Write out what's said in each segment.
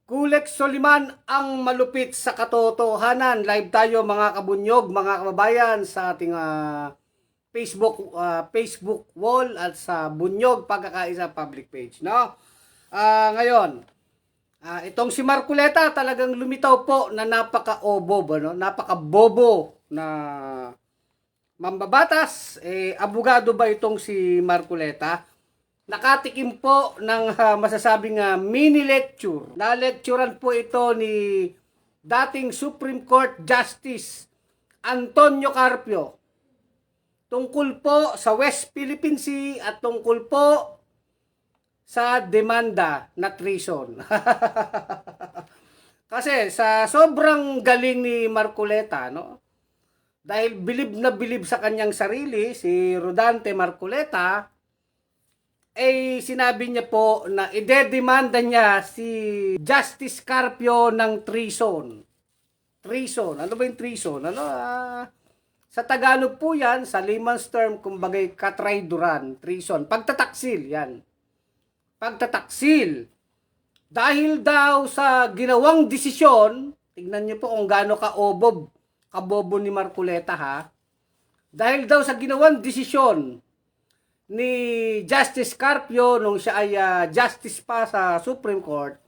Kulex Soliman ang malupit sa katotohanan. Live tayo mga kabunyog, mga kababayan sa ating Facebook wall at sa Bunyog Pagkakaisa public page, no? Ngayon, itong si Marcoleta talagang lumitaw po na napaka-obob, ano? Napaka-bobo na mambabatas. Abogado ba itong si Marcoleta? Nakatikim po ng masasabing mini lecture. Na-lecturean po ito ni dating Supreme Court Justice Antonio Carpio tungkol po sa West Philippine Sea at tungkol po sa demanda na treason. Kasi sa sobrang galing ni Marcoleta, no? Dahil bilib sa kanyang sarili, si Rodante Marcoleta, sinabi niya po na idedemanda niya si Justice Carpio ng treason. Treason. Ano ba yung treason? Sa Tagalog po yan, sa layman's term, kumbagay katraiduran, treason. Pagtataksil, yan. Pagtataksil. Dahil daw sa ginawang desisyon, tignan niyo po kung gaano kabobo ni Marcoleta, ha? Dahil daw sa ginawang desisyon ni Justice Carpio nung siya ay justice pa sa Supreme Court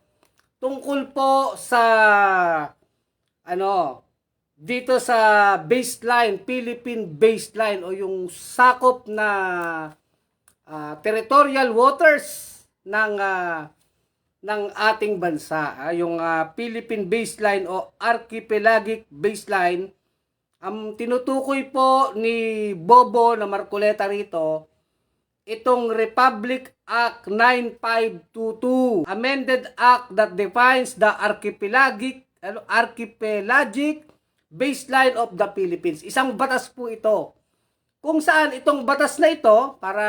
tungkol po sa dito sa baseline, Philippine baseline o yung sakop na territorial waters ng ating bansa, yung Philippine baseline o archipelagic baseline. Ang tinutukoy po ni Bobo na Marcoleta rito itong Republic Act 9522, amended act that defines the archipelagic baseline of the Philippines. Isang batas po ito. Kung saan itong batas na ito, para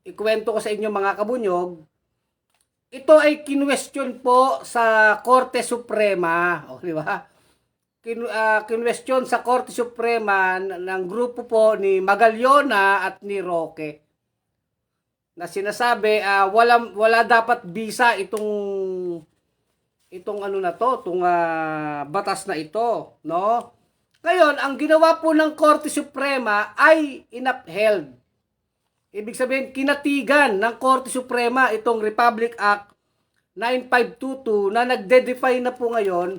ikuwento ko sa inyo mga kabunyog, ito ay kinwestiyon po sa Korte Suprema, di ba? Kinwestiyon sa Korte Suprema ng grupo po ni Magallona at ni Roque na sinasabi wala dapat visa itong batas na ito, no? Ngayon, ang ginawa po ng Korte Suprema ay inapheld. Ibig sabihin, kinatigan ng Korte Suprema itong Republic Act 9522 na nagde-define na po ngayon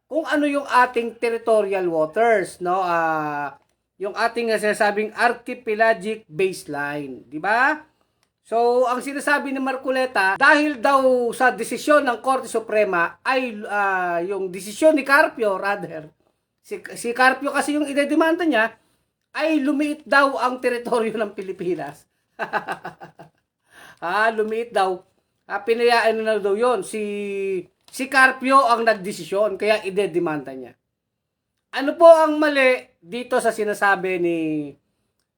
kung ano yung ating territorial waters, no? Yung ating sinasabing archipelagic baseline, di ba? So, ang sinasabi ni Marcoleta, dahil daw sa desisyon ng Korte Suprema ay yung desisyon ni Carpio, rather, si Carpio kasi yung idedemanda niya, ay lumiit daw ang teritoryo ng Pilipinas. Lumiit daw. Pinayaan na daw yon si Carpio ang nagdesisyon, kaya idedemanda niya. Ano po ang mali dito sa sinasabi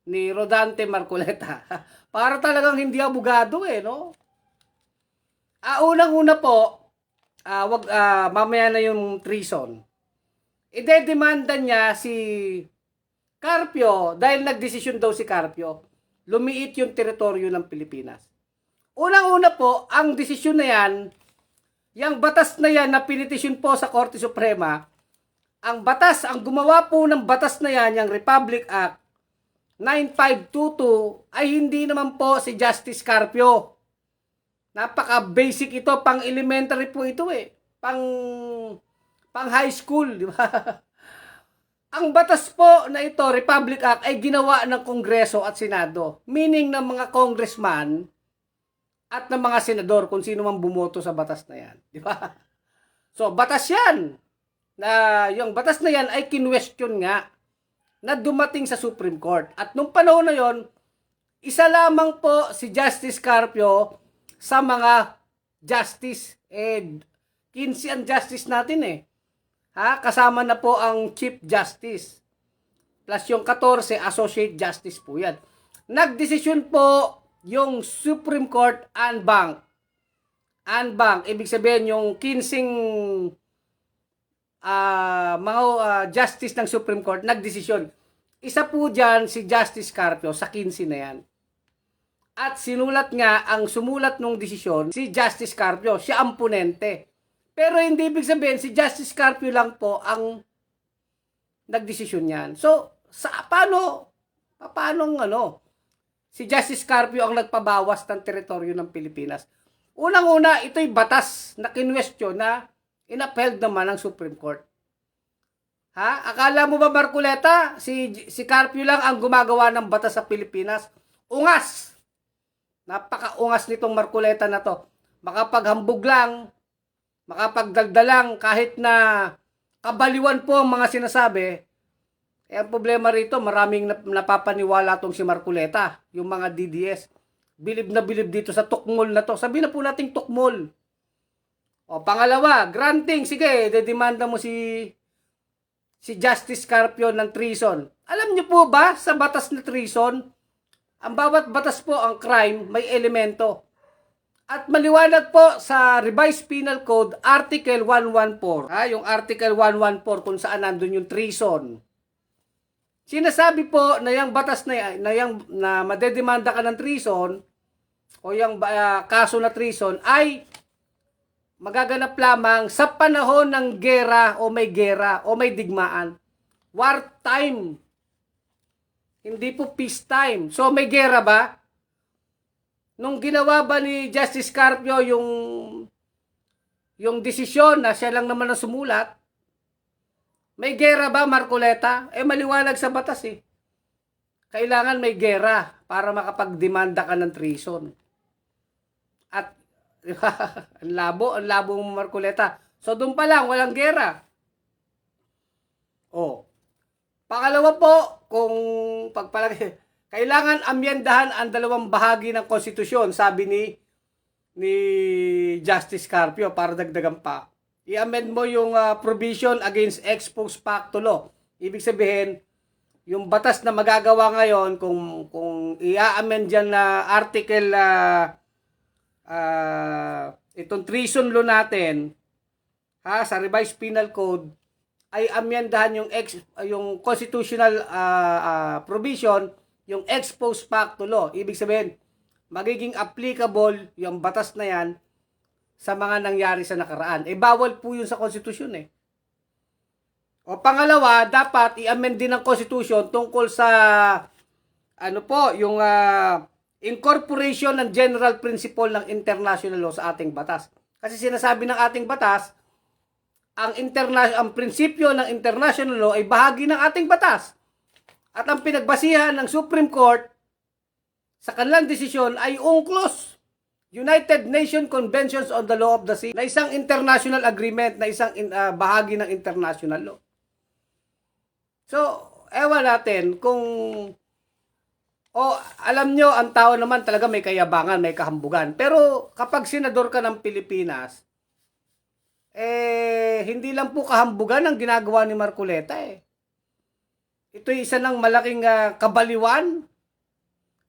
ni Rodante Marcoleta? Para talagang hindi abogado no? Unang-una po, mamaya na yung treason. Idedemanda niya si Carpio dahil nagdesisyon daw si Carpio. Lumiit yung teritoryo ng Pilipinas. Unang-una po, ang desisyon na yan, yung batas na yan na pinitisyon po sa Korte Suprema, ang gumawa po ng batas na yan, yung Republic Act 9522, ay hindi naman po si Justice Carpio. Napaka-basic ito, pang-elementary po ito pang high school, di ba? Ang batas po na ito, Republic Act, ay ginawa ng Kongreso at Senado. Meaning ng mga congressman at ng mga senador kung sino man bumoto sa batas na yan. Di ba? So, batas yan. Yung batas na yan ay kinwestiyon nga na dumating sa Supreme Court. At nung panahon na yon, isa lamang po si Justice Carpio sa mga justice. 15 ang justice natin kasama na po ang Chief Justice. Plus yung 14, Associate Justice po yan. Nagdesisyon po yung Supreme Court en banc. Ibig sabihin yung 15 mga justice ng Supreme Court nagdesisyon. Isa po dyan si Justice Carpio sa 15 na yan. At ang sumulat ng desisyon, si Justice Carpio, siya ang ponente. Pero hindi ibig sabihin, si Justice Carpio lang po ang nagdesisyon yan. So, paano si Justice Carpio ang nagpabawas ng teritoryo ng Pilipinas? Unang-una, ito'y batas na kinwestiyon na inapheld naman ng Supreme Court. Ha? Akala mo ba, Marcoleta, si Carpio lang ang gumagawa ng batas sa Pilipinas? Ungas! Napaka-ungas nitong Marcoleta na to. Makapaghambog lang, makapagdaldal lang, kahit na kabaliwan po ang mga sinasabi. Ang problema rito, maraming napapaniwala tong si Marcoleta, yung mga DDS. Bilib na bilib dito sa tukmol na to. Sabi na po nating tukmol. O, pangalawa, granting, sige, dedemanda mo si Justice Carpio ng treason. Alam niyo po ba, sa batas na treason, ang bawat batas po, ang crime, may elemento. At maliwanag po sa Revised Penal Code, Article 114. Yung Article 114 kung saan nandun yung treason. Sinasabi po na yung batas na madedemanda ka ng treason o yung kaso na treason ay magaganap lamang sa panahon ng gera o may digmaan. Wartime. Hindi po peacetime. So may gera ba? Nung ginawa ba ni Justice Carpio yung desisyon na siya lang naman ang sumulat, may gera ba, Marcoleta? Maliwanag sa batas eh. Kailangan may gera para makapagdemanda ka ng treason. At ang labo mo, Marcoleta. So doon pa lang, walang gera. Pangalawa po, kung pagpalagay, kailangan amyendahan ang dalawang bahagi ng konstitusyon, sabi ni Justice Carpio, para dagdagan pa. I-amend mo yung provision against ex post facto law. Ibig sabihin, yung batas na magagawa ngayon, kung i-amend dyan na article, itong treason law natin, sa Revised Penal Code, ay amyendahan yung constitutional provision, yung ex post facto law. Ibig sabihin, magiging applicable yung batas na yan sa mga nangyari sa nakaraan. Bawal po yun sa konstitusyon eh. O pangalawa, dapat i-amend din ng konstitusyon tungkol sa yung incorporation ng general principle ng international law sa ating batas. Kasi sinasabi ng ating batas, ang prinsipyo ng international law ay bahagi ng ating batas. At ang pinagbasihan ng Supreme Court sa kanilang desisyon ay UNCLOS, United Nations Conventions on the Law of the Sea, na isang international agreement, na isang bahagi ng international law. So, ewan natin kung alam nyo, ang tao naman talaga may kayabangan, may kahambugan. Pero kapag senador ka ng Pilipinas, hindi lang po kahambugan ang ginagawa ni Marcoleta eh. Ito'y isa ng malaking kabaliwan,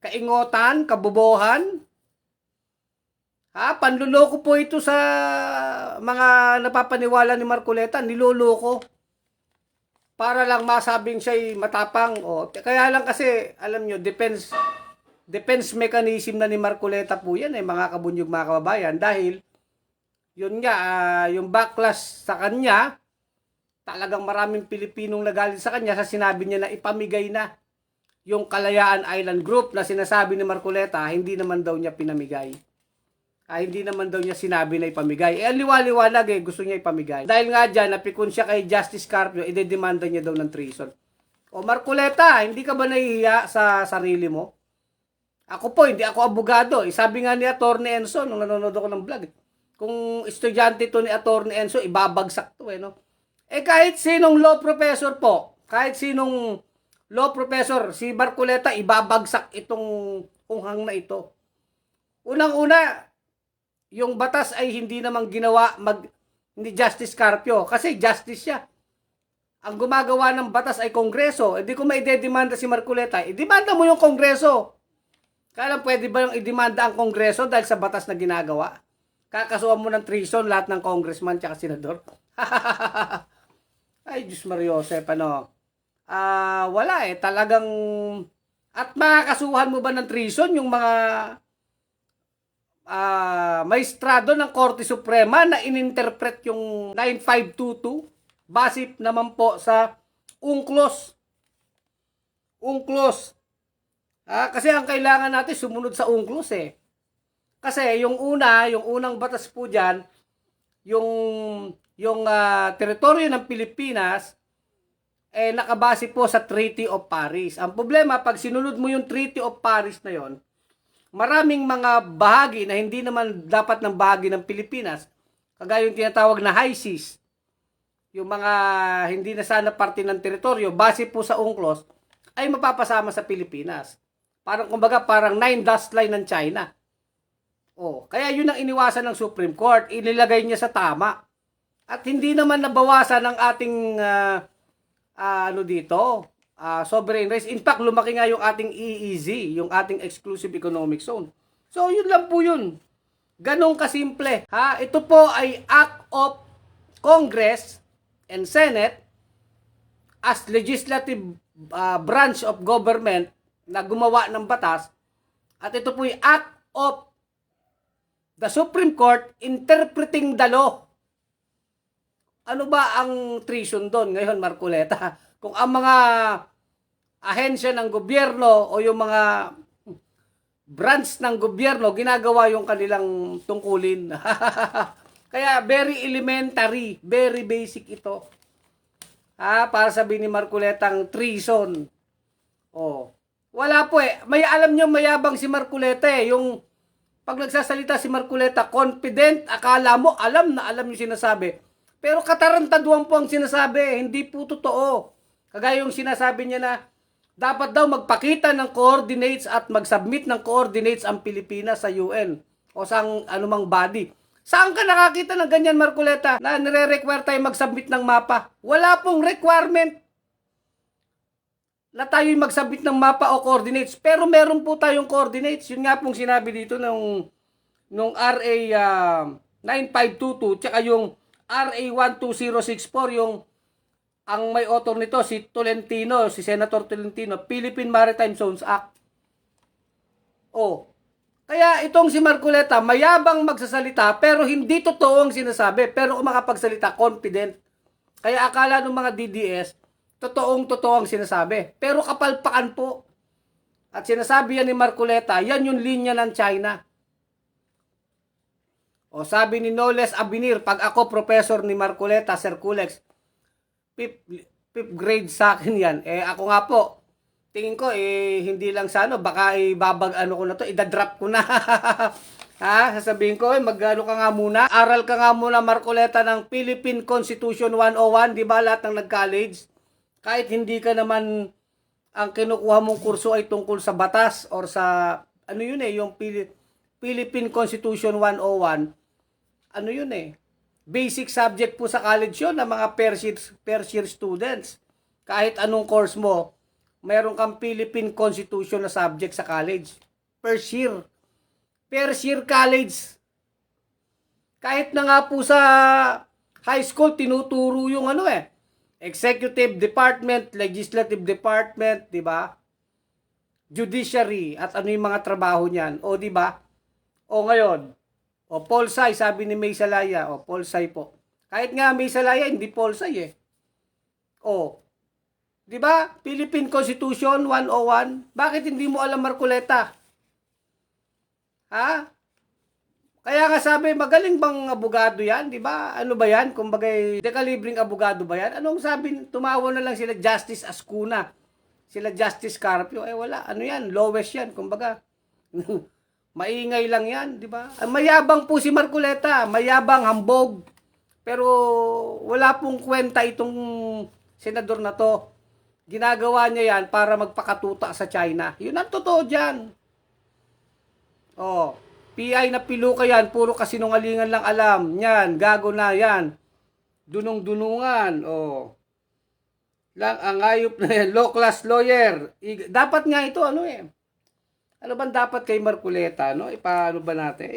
kaingotan, kabobohan. Panluloko po ito sa mga napapaniwala ni Marcoleta, niloloko. Para lang masabing siya'y matapang. Kaya lang kasi, alam nyo, defense mechanism na ni Marcoleta po yan, mga kabunyog, mga kababayan. Dahil, yun nga, yung backlash sa kanya, talagang maraming Pilipinong nagalit sa kanya sa sinabi niya na ipamigay na yung Kalayaan Island Group na sinasabi ni Marcoleta, hindi naman daw niya pinamigay. Hindi naman daw niya sinabi na ipamigay. Liwaliwanag gusto niya ipamigay. Dahil nga dyan, napikon siya kay Justice Carpio, idedemanda niya daw ng treason. Marcoleta, hindi ka ba nahihiya sa sarili mo? Ako po, hindi ako abogado. Sabi nga ni Atty. Enzo, nung nanonood ako ng vlog, kung estudyante to ni Atty. Enzo, ibabagsak to no? Kahit sinong law professor po, si Marcoleta, ibabagsak itong unghang na ito. Unang-una, yung batas ay hindi naman ginawa ni Justice Carpio kasi justice siya. Ang gumagawa ng batas ay Kongreso. Hindi ko maidedemanda si Marcoleta. Idemanda mo yung Kongreso. Kaya lang pwede ba yung idemanda ang Kongreso dahil sa batas na ginagawa? Kakasuhan mo ng treason lahat ng congressman tsaka senador. Ay, Diyos Mario Josep, wala talagang. At makakasuhan mo ba ng treason yung mga maestrado ng Korte Suprema na ininterpret yung 9522 base naman po sa UNCLOS. UNCLOS. Kasi ang kailangan natin sumunod sa UNCLOS eh. Kasi yung unang batas po diyan, yung teritoryo ng Pilipinas nakabase po sa Treaty of Paris. Ang problema, pag sinunod mo yung Treaty of Paris na yon, maraming mga bahagi na hindi naman dapat ng bahagi ng Pilipinas, kagaya yung tinatawag na high seas, yung mga hindi na sana parte ng teritoryo, base po sa UNCLOS, ay mapapasama sa Pilipinas. Parang 9 dust line ng China. Kaya yun ang iniwasan ng Supreme Court, inilagay niya sa tama. At hindi naman nabawasan ng ating sovereign rights. In fact, lumaki nga yung ating EEZ, yung ating exclusive economic zone. So, yun lang po yun. Ganong kasimple. Ito po ay act of Congress and Senate as legislative branch of government na gumawa ng batas. At ito po ay act of the Supreme Court interpreting the law. Ano ba ang treason doon ngayon, Marcoleta? Kung ang mga ahensya ng gobyerno o yung mga branch ng gobyerno ginagawa yung kanilang tungkulin. Kaya very elementary, very basic ito. Para sabihin ni Marcoleta ang treason. Wala po eh. Alam nyo, mayabang si Marcoleta eh. Yung pag nagsasalita si Marcoleta, confident, akala mo, alam na alam yung sinasabi. Pero katarantaduhan po ang sinasabi, hindi po totoo. Kagaya yung sinasabi niya na dapat daw magpakita ng coordinates at mag-submit ng coordinates ang Pilipinas sa UN o sa anumang body. Saan ka nakakita ng ganyan, Marcoleta, na nire-require tayo mag-submit ng mapa? Wala pong requirement na tayo mag-submit ng mapa o coordinates. Pero meron po tayong coordinates. Yun nga pong sinabi dito nung RA 9522 tsaka yung RA 12064, yung ang may author nito si Tolentino, si Senator Tolentino, Philippine Maritime Zones Act. Kaya itong si Marcoleta, mayabang magsasalita pero hindi totoo ang sinasabi. Pero kung makapagsalita, confident. Kaya akala ng mga DDS, totoo ang sinasabi. Pero kapalpakan po. At sinasabi yan ni Marcoleta, yan yung linya ng China. Sabi ni Noles Abinir, pag ako professor ni Marcoleta, Sir Kulex, fifth grade sa akin yan. Ako nga po, tingin ko, hindi lang sa baka ko na to, idadrop ko na. Sasabihin ko, mag-ano ka nga muna, aral ka nga muna, Marcoleta, ng Philippine Constitution 101, di ba, lahat ng nag-college? Kahit hindi ka naman, ang kinukuha mong kurso ay tungkol sa batas or sa, yung Philippine Constitution 101, basic subject po sa college yun ng mga first year students. Kahit anong course mo, mayroon kang Philippine Constitution na subject sa college. First year college. Kahit na nga po sa high school, tinuturo yung Executive Department, Legislative Department, di ba? Judiciary, at yung mga trabaho niyan. Di ba? Ngayon, Polsai, sabi ni May Salaya, Polsai po. Kahit nga May Salaya, hindi Polsai eh. Di ba? Philippine Constitution 101. Bakit hindi mo alam, Marcoleta? Kaya nga sabi, magaling bang abogado yan? Di ba? Ano ba yan? Kumbagay, dekalibring abogado ba yan? Anong sabi? Tumawa na lang sila Justice Ascuna. Sila Justice Carpio. Wala. Ano yan? Lowest yan. Kumbaga, maingay lang yan. Di ba? Mayabang po si Marcoleta. Mayabang, hambog. Pero wala pong kwenta itong senador na to. Ginagawa niya yan para magpakatuta sa China. Yun ang totoo dyan. PI na piluka yan, puro kasinungalingan lang alam. Yan, gago na yan. Dunong-dunungan. Ang ayop na yan, low class lawyer. Dapat nga ito, ano bang dapat kay Marcoleta, paano ba natin?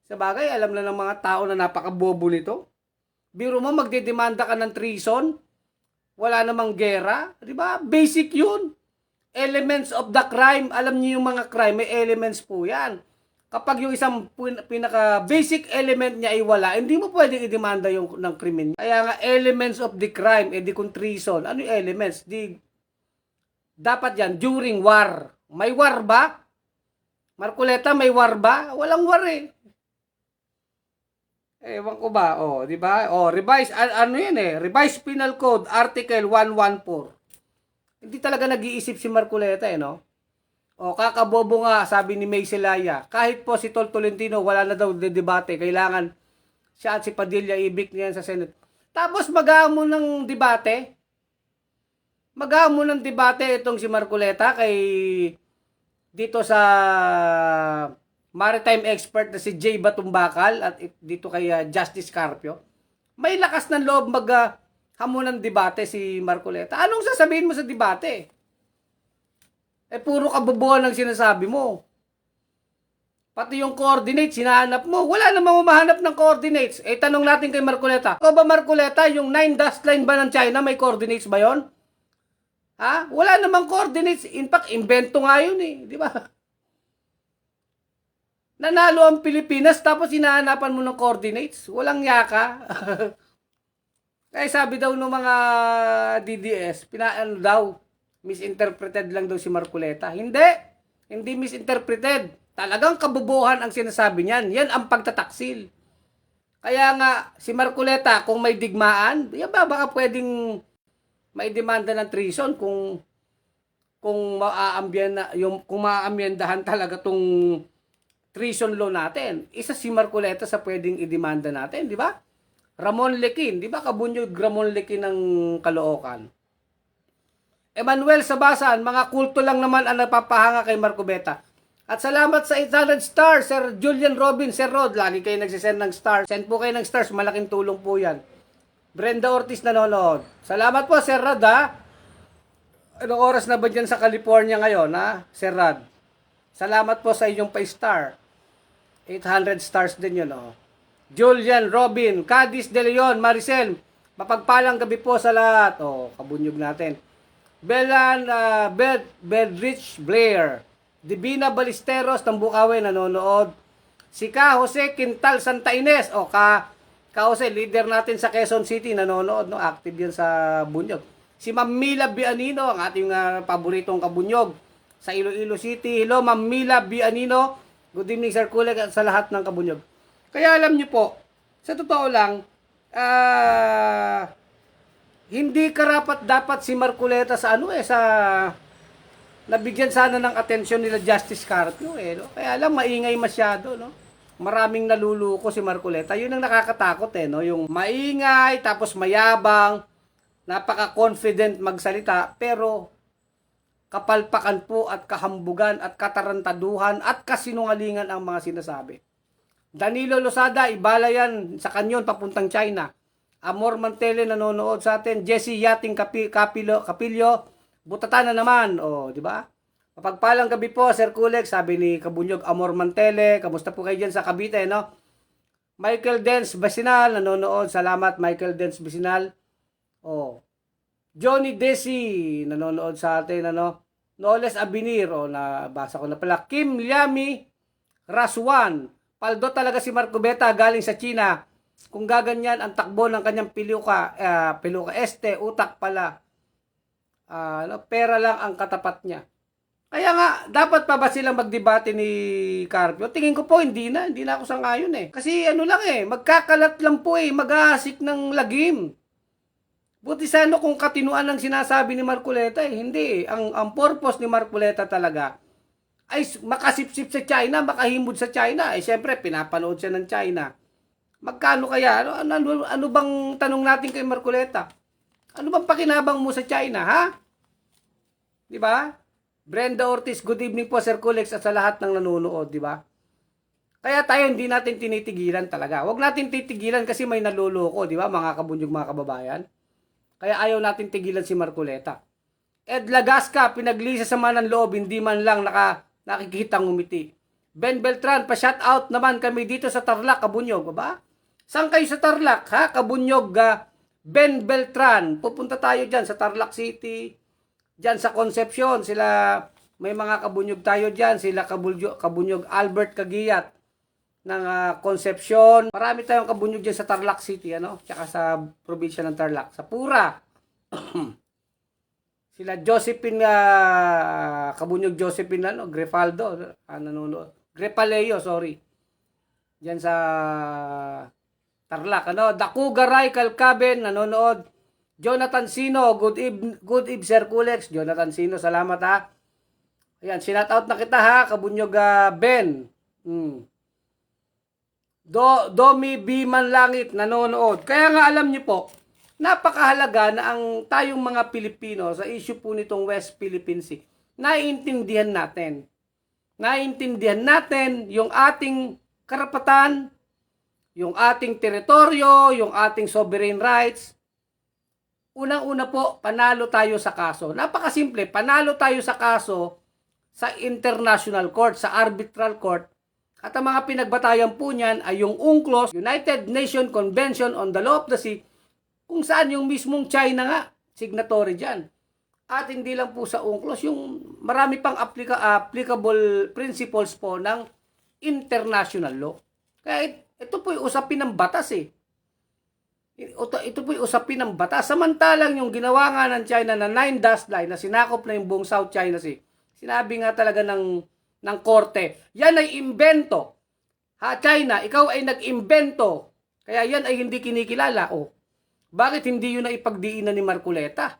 Sa bagay, alam na ng mga tao na napakabobo nito. Biro mo, magdedemanda ka ng treason. Wala namang gera. Di ba? Basic yun. Elements of the crime. Alam niyo yung mga crime, may elements po yan. kapag yung isang pinaka basic element niya ay wala, hindi mo pwedeng i-demanda yung ng krimen. Kaya nga elements of the crime, di kung treason, ano yung elements? Dapat yan during war. May war ba? Marcoleta, may war ba? Walang war eh. Ewan ko ba, di ba? Revise, ano yan eh, Revised Penal Code, Article 114. Hindi talaga nag-iisip si Marcoleta no? Kakabobo nga, sabi ni May Celaya, kahit po si Tol Tolentino, wala na daw debate, kailangan siya at si Padilla ibig niyan sa Senate. Tapos mag-aamo ng debate, itong si Marcoleta kay dito sa maritime expert na si Jay Batumbakal at dito kay Justice Carpio. May lakas ng loob hamon ng debate si Marcoleta. Anong sasabihin mo sa debate? Puro kabobohan ang sinasabi mo. Pati yung coordinates, hinahanap mo. Wala namang humahanap ng coordinates. Tanong natin kay Marcoleta. Ikaw ba, Marcoleta, yung 9 dust line ba ng China, may coordinates ba yon? Ha? Wala namang coordinates. In fact, invento nga yun eh. Di ba? Nanalo ang Pilipinas tapos hinahanapan mo ng coordinates. Walang yaka. Kaya sabi daw ng mga DDS, misinterpreted lang daw si Marcoleta. Hindi misinterpreted. Talagang kabubuhan ang sinasabi niyan. Yan ang pagtataksil. Kaya nga, si Marcoleta, kung may digmaan, baka pwedeng may demanda ng treason kung maaamyendahan talaga tong treason law natin. Isa si Marcoleta sa pwedeng idemanda natin, di ba? Ramon Lequin, di ba? Kabunyog Ramon Lequin ng Caloocan. Emmanuel Sabasan, mga kulto lang naman ang napapahanga kay Marcoleta. At salamat sa 800 stars, Sir Julian Robin, Sir Rod. Lagi kayo nagsisend ng stars. Send po kayo ng stars, malaking tulong po yan. Brenda Ortiz nanonood. Salamat po, Sir Rod, ha? Anong oras na ba dyan sa California ngayon, ha, Sir Rod? Salamat po sa inyong pa-star. 800 stars din yun, Julian, Robin, Cadiz De Leon, Maricel, mapagpalang gabi po sa lahat. Kabunyog natin. Bedrich Blair, Divina Balisteros ng Bukawi nanonood. Si Ka Jose Quintal Santa Ines, Ka Jose, leader natin sa Quezon City, nanonood, active yan sa Bunyog. Si Ma'am Mila Bianino, ang ating paboritong kabunyog sa Iloilo City. Hello, Ma'am Mila Bianino. Good evening, Sir Kuleg, at sa lahat ng kabunyog. Kaya alam niyo po, sa totoo lang, hindi karapat dapat si Marcoleta sa nabigyan sana ng atensyon nila Justice Carpio Kaya lang maingay masyado, Maraming naluluko si Marcoleta. Yun ang nakakatakot yung maingay tapos mayabang, napaka-confident magsalita pero kapalpakan po at kahambugan at katarantaduhan at kasinungalingan ang mga sinasabi. Danilo Losada, ibala yan sa kanyon papuntang China. Amor Mantele nanonood sa atin. Jesse Yating Capillo, butatan na naman. Di ba? Mapagpalang gabi po, Sir Kuleg, sabi ni Kabunyog Amor Mantele. Kamusta po kayo dyan sa Cavite, Michael Dens Basinal nanonood. Salamat, Michael Dens Basinal. Johnny Desi nanonood sa atin, Noles Abinir, nabasa ko na pala. Kim Liami Raswan, paldo talaga si Marcoleta galing sa China. Kung gaganyan ang takbo ng kanyang peluka utak pala. Pera lang ang katapat niya. Kaya nga, dapat pa ba silang magdebate ni Carpio? Tingin ko po, hindi na ako sangayon Kasi magkakalat lang po mag-aasik ng lagim. Buti sana kung katinuan ang sinasabi ni Marcoleta hindi ang purpose ni Marcoleta talaga ay makasipsip sa China, makahimod sa China. Siyempre, pinapanood siya ng China. Magkano kaya? Ano bang tanong natin kay Marcoleta? Ano bang pakinabang mo sa China, ha? Di ba? Brenda Ortiz, good evening po, Sir Kulex, at sa lahat ng nanonood, di ba? Kaya tayo hindi natin tinitigilan talaga. Huwag natin titigilan kasi may naluloko, di ba, mga kabunyog, mga kababayan? Kaya ayaw natin tigilan si Marcoleta. Ed Lagasca, pinaglisa sa manang loob, hindi man lang nakikitang umiti. Ben Beltran, pa-shout out naman kami dito sa Tarlac, Kabunyog, ba? Saan kayo sa Tarlac, ha? Kabunyog, Ben Beltran. Pupunta tayo dyan sa Tarlac City, dyan sa Concepcion, sila May mga kabunyog tayo dyan, sila kabunyog Albert Kagiyat ng Concepcion. Marami tayong kabunyog dyan sa Tarlac City, ano? Tsaka sa probinsya ng Tarlac. Sa Pura. Sila Josephine, kabunyog Josephine, ano? Grefaldo, nanonood. Grepaleo, sorry. Dyan sa Tarlac, ano? Dakugaray Kalkaben, nanonood. Jonathan Sino, good eve Sir Kulex. Jonathan Sino, salamat ha. Ayan, sinat-out na kita ha, kabunyog Ben. Domi Biman Langit, nanonood. Kaya nga alam niyo po, napakahalaga na ang tayong mga Pilipino sa issue po nitong West Philippine Sea, naiintindihan natin. Naiintindihan natin yung ating karapatan, yung ating teritoryo, yung ating sovereign rights. Unang-una po, panalo tayo sa kaso. Napakasimple, panalo tayo sa kaso sa international court, sa arbitral court. At ang mga pinagbatayan po niyan ay yung UNCLOS, United Nations Convention on the Law of the Sea, kung saan yung mismong China nga, signatory dyan. At hindi lang po sa UNCLOS, yung marami pang applicable principles po ng international law. Kaya ito po yung usapin ng batas eh. Ito po yung usapin ng batas. Samantalang yung ginawa nga ng China na 9-dash line na sinakop na yung buong South China Sea, sinabi nga talaga ng korte, yan ay imbento. Ha, China, ikaw ay nag-imbento. Kaya yan ay hindi kinikilala. O, bakit hindi yun na ipagdiinan ni Marcoleta?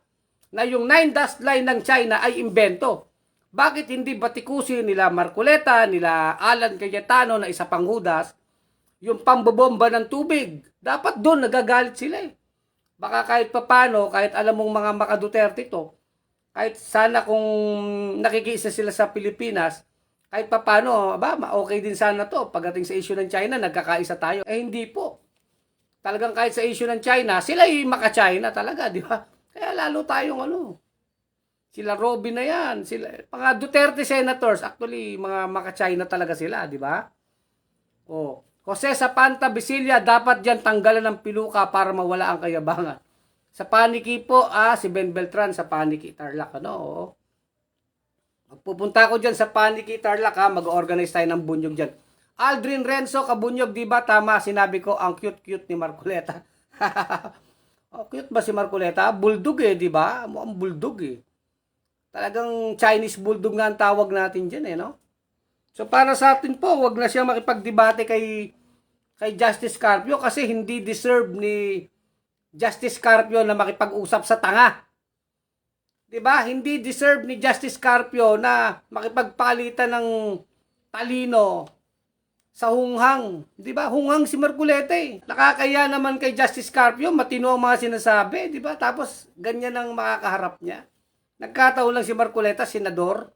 Na yung 9-dash line ng China ay imbento. Bakit hindi batikusin nila Marcoleta, nila Alan Cayetano na isa pang Judas, yung pambobomba ng tubig? Dapat doon nagagalit sila eh. Baka kahit papano, kahit alam mong mga maka-Duterte to, kahit sana kung nakikiisa sila sa Pilipinas, kahit papano, okay din sana to. Pagdating sa issue ng China, nagkakaisa tayo. Eh hindi po. Talagang kahit sa issue ng China, sila yung maka-China talaga, di ba? Kaya lalo tayong sila Robin na yan, sila, mga Duterte senators, actually, mga maka-China talaga sila, di ba? Oh. Jose Zapanta Bisilla, dapat dyan tanggalan ng piluka para mawala ang kayabangan. Sa Paniki po, si Ben Beltran sa Paniki, Tarlac, ano, Magpupunta ko dyan sa Paniki, Tarlac, mag-organize tayo ng bunyog dyan. Aldrin Renzo, kabunyog, di ba? Tama, sinabi ko, ang cute-cute ni Marcoleta. Cute ba si Marcoleta? Bulldog di ba? Mukhang bulldog Talagang Chinese bulldog nga ang tawag natin dyan no? So para sa atin po, wag na siya makipagdebate kay Justice Carpio kasi hindi deserve ni Justice Carpio na makipag-usap sa tanga. 'Di ba? Hindi deserve ni Justice Carpio na makipagpalitan ng talino sa hunghang. 'Di ba? Hunghang si Marcoleta Nakakaya naman kay Justice Carpio, matino ang mga sinasabi, 'di ba? Tapos ganyan ang makakaharap niya. Nagkataon lang si Marcoleta, senador.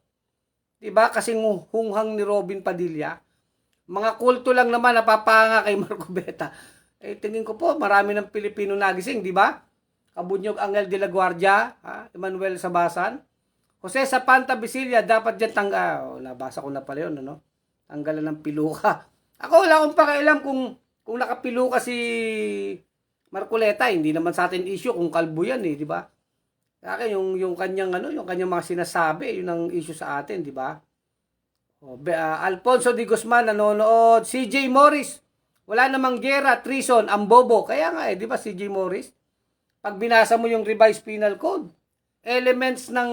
'Di ba? Kasi hunghang ni Robin Padilla. Mga kulto lang naman napapanga kay Marcoleta. Tingin ko po, marami ng Pilipino nagising, 'di ba? Kabunyog Angel de la Guardia, Emmanuel Sabasan. Jose Zapanta Bisilla, dapat dyan nabasa ko na pala yun, Tanggalan ng piluka. Ako wala akong pakialam kung nakapiluka si Marcoleta, hindi naman sa atin issue kung kalbo yan di ba? Sa akin yung kanyang yung kanyang mga sinasabi, yun ang issue sa atin, di ba? Alfonso de Guzman nanonood, CJ Morris, wala namang gera, treason, ang bobo. Kaya nga di ba CJ Morris? Pag binasa mo yung revised penal code, elements ng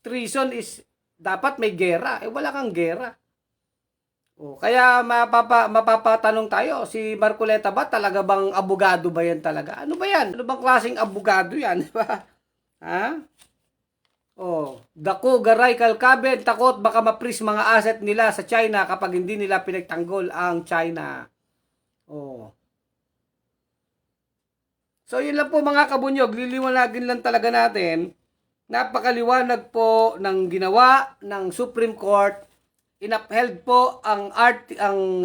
treason is dapat may gera. Wala kang gera. Kaya mapapatanong tayo, si Marcoleta ba talaga bang abogado ba yan talaga? Ano ba yan? Ano bang klaseng abogado yan? Diba? Dako, Garay, Kalkaben, takot baka ma-freeze mga asset nila sa China kapag hindi nila pinagtanggol ang China. So yun lang po mga kabunyog, liliwanagin lang talaga natin. Napakaliwanag po ng ginawa ng Supreme Court. Inapheld po ang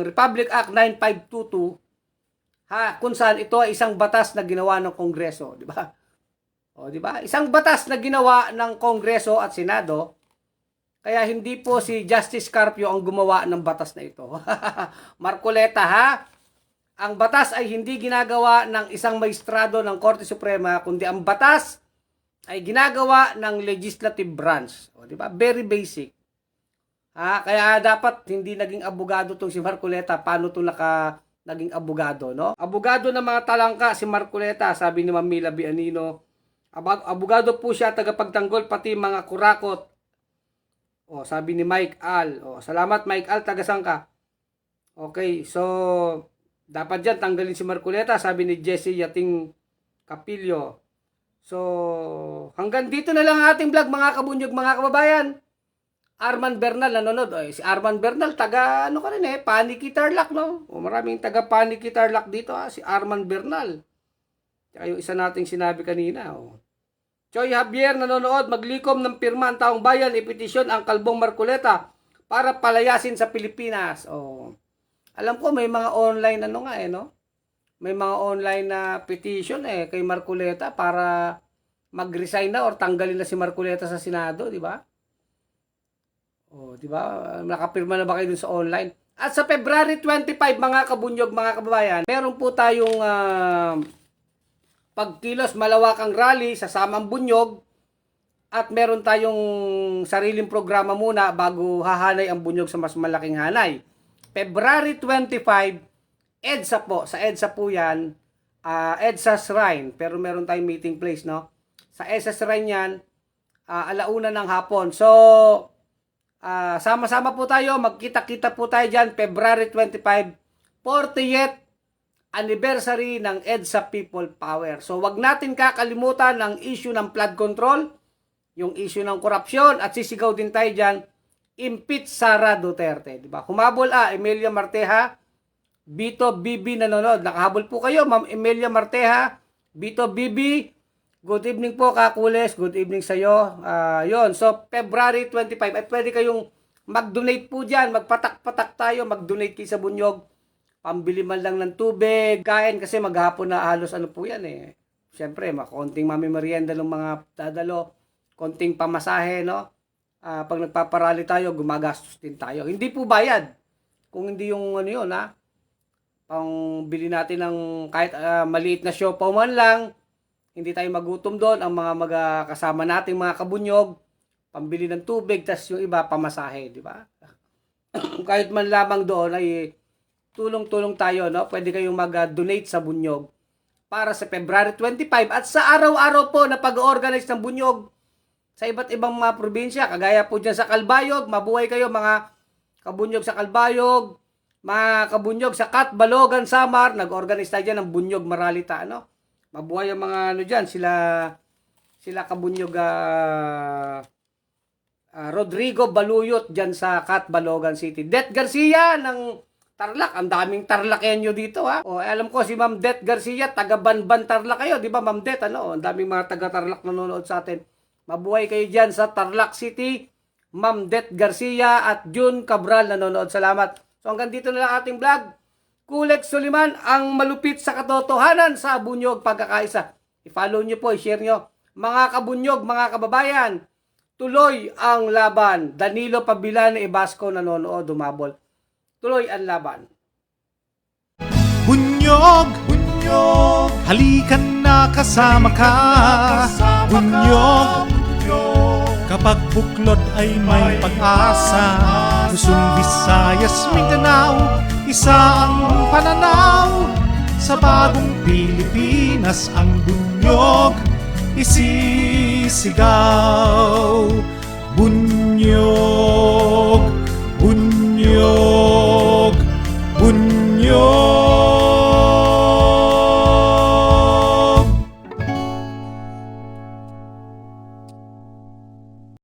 Republic Act 9522 kung saan ito ay isang batas na ginawa ng Kongreso, di ba? Di ba? Isang batas na ginawa ng Kongreso at Senado. Kaya hindi po si Justice Carpio ang gumawa ng batas na ito. Marcoleta Ang batas ay hindi ginagawa ng isang maestrado ng Korte Suprema, kundi ang batas ay ginagawa ng legislative branch. O, di ba? Very basic. Kaya dapat hindi naging abogado tong si Marcoleta. Paano to naging abogado, no? Abogado ng mga talangka si Marcoleta, sabi ni Ma'am Mila Bianino. Abogado po siya, tagapagtanggol, pati mga kurakot. O, sabi ni Mike Al. O, salamat Mike Al, tagasang ka. Okay, so dapat dyan tanggalin si Marcoleta, sabi ni Jesse Yating Capillo. So, hanggang dito na lang ang ating vlog, mga kabunyog, mga kababayan. Arman Bernal nanonood. Si Arman Bernal, taga ano ka rin Paniki Tarlac, no? O, maraming taga Paniki Tarlac dito, si Arman Bernal. Kaya yung isa nating sinabi kanina. Choy Javier nanonood, maglikom ng pirma ang taong bayan, ipetisyon ang Kalbong Marcoleta para palayasin sa Pilipinas. Alam ko may mga online no? May mga online na petition kay Marcoleta para mag-resign na or tanggalin na si Marcoleta sa Senado, di ba? Di ba? Nakapirma na ba kayo dun sa online? At sa February 25, mga kabunyog, mga kababayan, meron po tayong pagkilos malawakang rally sa Samang Bunyog at meron tayong sariling programa muna bago hahanay ang bunyog sa mas malaking hanay. February 25, EDSA po. Sa EDSA po yan, EDSA Shrine. Pero meron tayong meeting place, no? Sa EDSA Shrine yan, alauna ng hapon. So, sama-sama po tayo, magkita-kita po tayo dyan, February 25, 40th anniversary ng EDSA People Power. So, wag natin kakalimutan ang issue ng flood control, yung issue ng korupsyon, at sisigaw din tayo dyan, impeach Sara Duterte. Diba? Humabol Emilia Marteja, Bito Bibi nanonood. Nakahabol po kayo, Ma'am Emilia Marteja, Bito Bibi. Good evening po, Kakules. Good evening sa iyo. Yon. So, February 25. At pwede kayong mag-donate po dyan. Magpatak-patak tayo. Mag-donate kayo sa bunyog. Pambili man lang ng tubig. Kain kasi maghapon na halos ano po yan Siyempre, konting mami merienda ng mga dadalo. Konting pamasahe, no? Pag nagpaparali tayo, gumagastos din tayo. Hindi po bayad. Kung hindi yung ano yun, pang bili natin ng kahit maliit na siopaw man lang, hindi tayo magutom doon. Ang mga magkasama nating mga kabunyog, pambili ng tubig, tas yung iba, pamasahe, di ba? Kahit man lamang doon ay tulong-tulong tayo, no? Pwede kayong mag-donate sa bunyog para sa February 25 at sa araw-araw po na pag-organize ng bunyog sa iba't ibang mga probinsya, kagaya po dyan sa Calbayog. Mabuhay kayo mga kabunyog sa Calbayog, mga kabunyog sa Katbalogan, Samar. Nag-organize tayo dyan ng bunyog maralita, ano? Mabuhay ang mga ano dyan, sila kabunyog Rodrigo Baluyot dyan sa Katbalogan City. Det Garcia ng Tarlac, ang daming Tarlakenyo dito alam ko si Ma'am Det Garcia, taga Banban Tarlac kayo, di ba Ma'am Det? Ang daming mga taga Tarlac nanonood sa atin. Mabuhay kayo dyan sa Tarlac City, Ma'am Det Garcia at June Cabral nanonood. Salamat. So hanggang dito na lang ating vlog. Kulex Suliman, ang malupit sa katotohanan sa bunyog pagkakaisa. I-follow nyo po, i-share nyo. Mga kabunyog, mga kababayan, tuloy ang laban. Danilo Pabilane Ibasco nanonood, dumabol. Tuloy ang laban. Bunyog, bunyog, halikan na kasama ka. Bunyog, kapag buklod ay may pag-asa. Luzon, Visayas, Mindanao, isa ang pananaw. Sa bagong Pilipinas ang bunyog isisigaw. Bunyog, bunyog, bunyog.